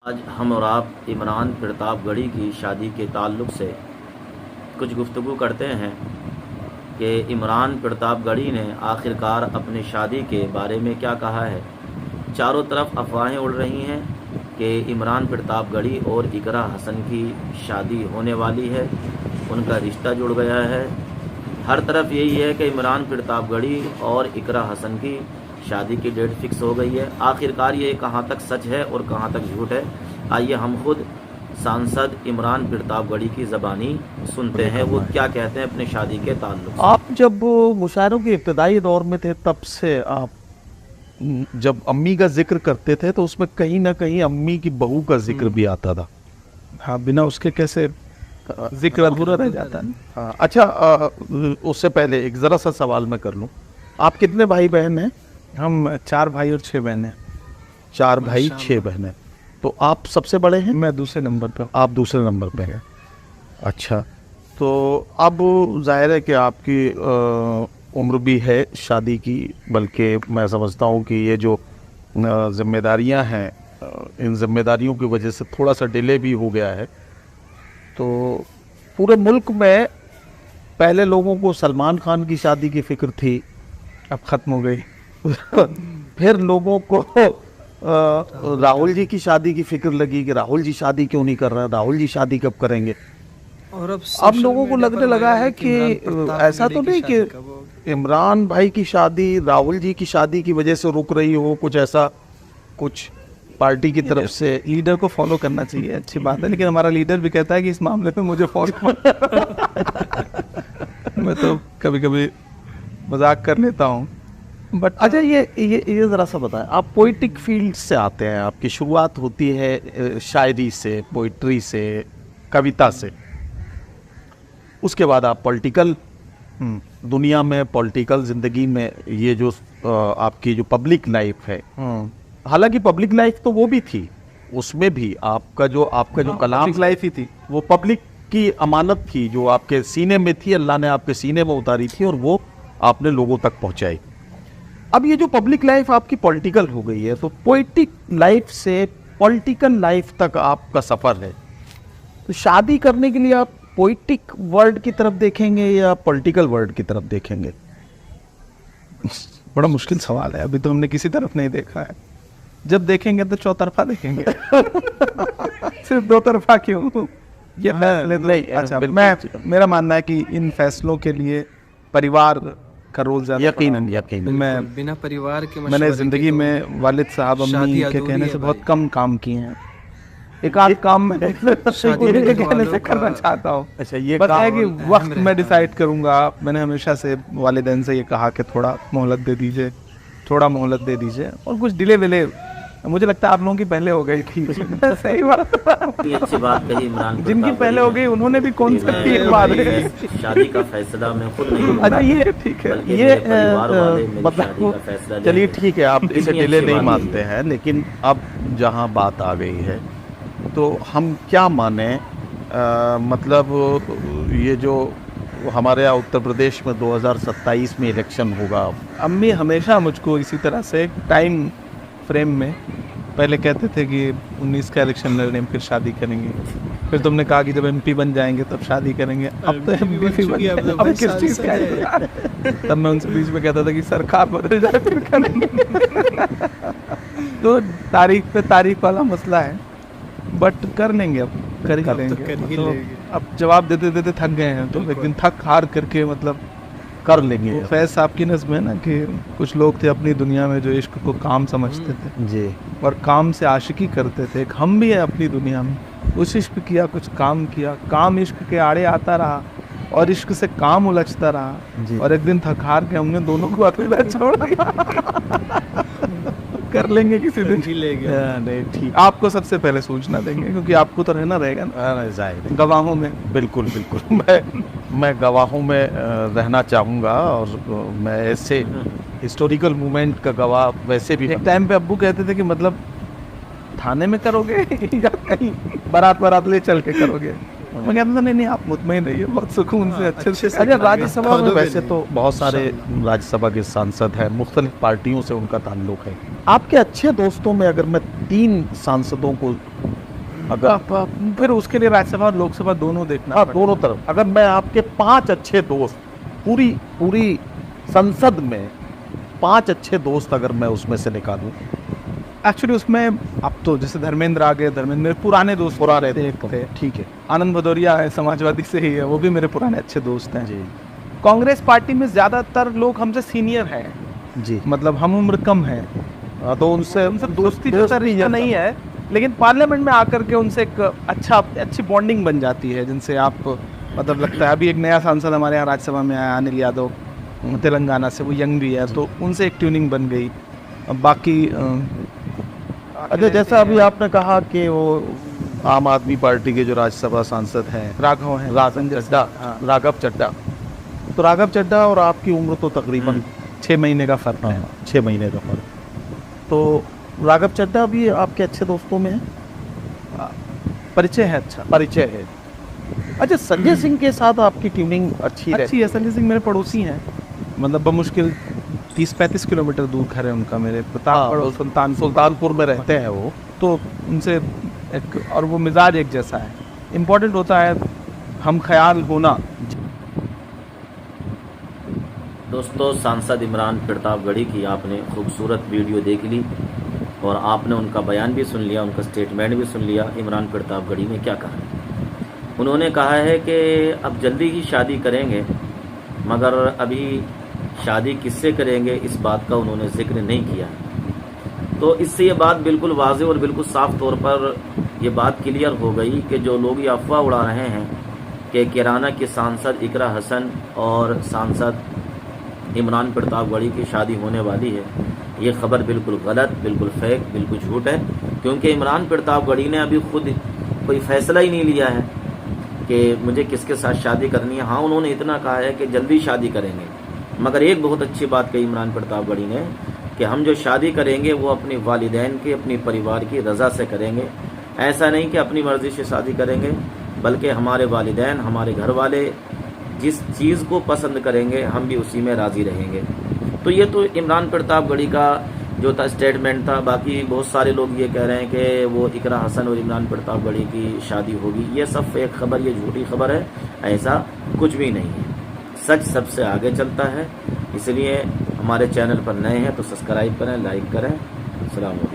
आज हम और आप इमरान प्रतापगढ़ी की शादी के ताल्लुक़ से कुछ गुफ्तगू करते हैं कि इमरान प्रतापगढ़ी ने आखिरकार अपनी शादी के बारे में क्या कहा है। चारों तरफ अफवाहें उड़ रही हैं कि इमरान प्रतापगढ़ी और इकरा हसन की शादी होने वाली है, उनका रिश्ता जुड़ गया है। हर तरफ यही है कि इमरान प्रतापगढ़ी और इकरा हसन की शादी की डेट फिक्स हो गई है। आखिरकार ये कहाँ तक सच है और कहाँ तक झूठ है, आइए हम खुद सांसद इमरान प्रतापगढ़ी की ज़बानी सुनते हैं, वो क्या कहते हैं अपने शादी के ताल्लुक से। आप जब मुशायरों के इब्तदाई दौर में थे तब से आप जब अम्मी का जिक्र करते थे तो उसमें कहीं ना कहीं अम्मी की बहू का जिक्र भी आता था। हाँ, बिना उसके कैसे जिक्र अधूरा रह जाता है। हाँ, अच्छा, उससे पहले एक ज़रा सा सवाल मैं कर लूँ, आप कितने भाई बहन हैं? हम 4 भाई और 6 बहनें। 4 भाई 6 बहनें। तो आप सबसे बड़े हैं? मैं दूसरे नंबर पे हूँ। आप दूसरे नंबर पे हैं। अच्छा, तो अब जाहिर है कि आपकी उम्र भी है शादी की, बल्कि मैं समझता हूँ कि ये जो जिम्मेदारियाँ हैं, इन जिम्मेदारियों की वजह से थोड़ा सा डिले भी हो गया है। तो पूरे मुल्क में पहले लोगों को सलमान खान की शादी की फ़िक्र थी, अब ख़त्म हो गई। फिर लोगों को राहुल जी की शादी की फिक्र लगी कि राहुल जी शादी क्यों नहीं कर रहे हैं, राहुल जी शादी कब करेंगे। और अब लोगों को लगने लगा है कि ऐसा तो नहीं कि इमरान भाई की शादी राहुल जी की शादी की वजह से रुक रही हो, कुछ ऐसा कुछ पार्टी की तरफ से। लीडर को फॉलो करना चाहिए, अच्छी बात है, लेकिन हमारा लीडर भी कहता है कि इस मामले पे मुझे फॉलो मैं तो कभी कभी मजाक कर लेता हूँ, बट अच्छा, ये ज़रा सा बताएं, आप पोइटिक फील्ड से आते हैं, आपकी शुरुआत होती है शायरी से, पोइट्री से, कविता से, उसके बाद आप पॉलिटिकल दुनिया में, पॉलिटिकल ज़िंदगी में, ये जो आपकी जो पब्लिक लाइफ है, हालांकि पब्लिक लाइफ तो वो भी थी, उसमें भी आपका जो कलाम लाइफ ही थी, वो पब्लिक की अमानत थी जो आपके सीने में थी, अल्लाह ने आपके सीने में उतारी थी और वो आपने लोगों तक पहुंचाई। अब ये जो पब्लिक लाइफ आपकी पॉलिटिकल हो गई है, तो पोइटिक लाइफ से पॉलिटिकल लाइफ तक आपका सफ़र है, तो शादी करने के लिए आप पोइटिक वर्ल्ड की तरफ देखेंगे या पॉलिटिकल वर्ल्ड की तरफ देखेंगे? बड़ा मुश्किल सवाल है, अभी तो हमने किसी तरफ नहीं देखा है। जब देखेंगे तो चौतरफा देखेंगे। सिर्फ दो तरफा क्यों? ये फैसले नहीं। अच्छा, मेरा मानना है कि इन फैसलों के लिए परिवार का रोल ज़्यादा। यकीनन मैं बिना परिवार के मैंने ज़िंदगी में वालिद साहब अम्मी के कहने से बहुत कम काम किए हैं। एक आध काम में कहने से करना चाहता हूँ। अच्छा, ये बस है कि वक्त मैं डिसाइड करूँगा। मैंने हमेशा से वालिदैन से ये कहा कि थोड़ा मोहलत दे दीजिए, थोड़ा मोहलत दे दीजिए, और कुछ डिले विले मुझे लगता है आप लोगों की पहले हो गई थी। सही बात, अच्छी बात कही इमरान। जिनकी पहले हो गई उन्होंने भी कौन सा ठीक बात है। शादी का फैसला मैं खुद नहीं लूंगा। अच्छा, ये ठीक है, ये मतलब चलिए ठीक है, आप इसे डिले नहीं मानते हैं, लेकिन अब जहाँ बात आ गई है तो हम क्या माने, मतलब ये जो हमारे यहाँ उत्तर प्रदेश में 2027 में इलेक्शन होगा। अम्मी हमेशा मुझको इसी तरह से टाइम फ्रेम में पहले कहते थे कि 19 का इलेक्शन लड़ने फिर शादी करेंगे, फिर तुमने कहा कि जब एमपी बन जाएंगे तब शादी करेंगे। अब तो एमपी बन गए, अब किस चीज़ का? तब मैं उनसे बीच में कहता था कि सरकार बदल जाए फिर करेंगे। तो तारीख पे तारीख वाला मसला है, बट कर लेंगे, अब कर लेंगे। तो अब जवाब देते देते थक गए हैं, तो एक दिन थक हार करके मतलब कर लेंगे। फैज साहब की नज़्म है ना कि कुछ लोग थे अपनी दुनिया में जो इश्क को काम समझते थे जी, और काम से आशिकी करते थे। एक हम भी है अपनी दुनिया में, कुछ इश्क किया, कुछ काम किया, काम इश्क के आड़े आता रहा और इश्क से काम उलझता रहा, और एक दिन थक हार के हमने दोनों को अकेला छोड़ दिया। कर लेंगे किसी दिन। नहीं ठीक, आपको सबसे पहले सूचना देंगे क्योंकि आपको तो रहना रहेगा ना जाहिर गवाहों में। बिल्कुल मैं गवाहों में रहना चाहूँगा, और मैं ऐसे हिस्टोरिकल मूवमेंट का गवाह वैसे भी। एक टाइम पे अब्बू कहते थे कि मतलब थाने में करोगे या कहीं बारात ले चल के करोगे। मैं कहता था नहीं आप मुतमईन रहिए, बहुत सुकून से अच्छे से। अच्छा, राज्यसभा में वैसे तो बहुत सारे राज्यसभा के सांसद हैं, मुख्तलिफ पार्टियों से उनका ताल्लुक है। आपके अच्छे दोस्तों में अगर मैं 3 सांसदों को फिर उसके लिए राज्यसभा और लोकसभा दोनों देखना हाँ, पड़ेगा। दोनों तरफ। अगर मैं आपके 5 अच्छे दोस्त, पूरी पूरी संसद में 5 अच्छे दोस्त अगर मैं उसमें से निकालूं, एक्चुअली उसमें अब तो जैसे धर्मेंद्र आ गए, धर्मेंद्र मेरे पुराने दोस्त पुराने थे, दोस्त थे। ठीक है आनंद भदौरिया है, समाजवादी से ही है, वो भी मेरे पुराने अच्छे दोस्त हैं। जी कांग्रेस पार्टी में ज़्यादातर लोग हमसे सीनियर हैं, जी। मतलब हम उम्र कम है, हाँ, तो उनसे दोस्ती जैसा रिश्ता नहीं है, लेकिन पार्लियामेंट में आकर के उनसे एक अच्छी बॉन्डिंग बन जाती है, जिनसे आप मतलब लगता है। अभी एक नया सांसद हमारे यहाँ राज्यसभा में आया, अनिल यादव, तेलंगाना से, वो यंग भी है, तो उनसे एक ट्यूनिंग बन गई। अब बाकी अच्छा, जैसा अभी आपने कहा कि वो आम आदमी पार्टी के जो राज्यसभा सांसद हैं राघव हैं, राघव चड्ढा, हाँ। राघव चड्ढा, तो राघव चड्ढा और आपकी उम्र तो तकरीबन 6 महीने का फर्क है। 6 महीने का फर्क। तो राघव चड्ढा भी आपके अच्छे दोस्तों में है, परिचय है, अच्छा परिचय है। अच्छा, संजय सिंह के साथ आपकी ट्यूनिंग अच्छी अच्छी है। संजय सिंह मेरे पड़ोसी हैं, मतलब बमुश्किल 30-35 किलोमीटर दूर घर है उनका, मेरे प्रतापगढ़ और सुल्तानपुर में रहते हैं वो। तो उनसे एक, और वो मिजाज एक जैसा है। इम्पोर्टेंट होता है हम ख्याल होना। दोस्तों, सांसद इमरान प्रतापगढ़ी की आपने खूबसूरत वीडियो देख ली और आपने उनका बयान भी सुन लिया, उनका स्टेटमेंट भी सुन लिया। इमरान प्रतापगढ़ी ने क्या कहा? उन्होंने कहा है कि अब जल्दी ही शादी करेंगे, मगर अभी शादी किससे करेंगे इस बात का उन्होंने जिक्र नहीं किया। तो इससे ये बात बिल्कुल वाज़ेह और बिल्कुल साफ तौर पर ये बात क्लियर हो गई कि जो लोग ये अफवाह उड़ा रहे हैं कि किराना के सांसद इकरा हसन और सांसद इमरान प्रतापगढ़ी की शादी होने वाली है, ये खबर बिल्कुल गलत, बिल्कुल फेक, बिल्कुल झूठ है। क्योंकि इमरान प्रतापगढ़ी ने अभी खुद कोई फैसला ही नहीं लिया है कि मुझे किसके साथ शादी करनी है। हाँ, उन्होंने इतना कहा है कि जल्दी शादी करेंगे, मगर एक बहुत अच्छी बात कही इमरान प्रतापगढ़ी ने कि हम जो शादी करेंगे वो अपने वालिदैन की, अपने परिवार की रज़ा से करेंगे। ऐसा नहीं कि अपनी मर्ज़ी से शादी करेंगे, बल्कि हमारे वालिदैन, हमारे घर वाले जिस चीज़ को पसंद करेंगे हम भी उसी में राज़ी रहेंगे। तो ये तो इमरान प्रतापगढ़ी का जो था स्टेटमेंट था। बाकी बहुत सारे लोग ये कह रहे हैं कि वो इकरा हसन और इमरान प्रतापगढ़ी की शादी होगी। ये सब फेक खबर, ये झूठी खबर है, ऐसा कुछ भी नहीं है। सच सबसे आगे चलता है। इसलिए हमारे चैनल पर नए हैं तो सब्सक्राइब करें, लाइक करें। अस्सलाम वालेकुम।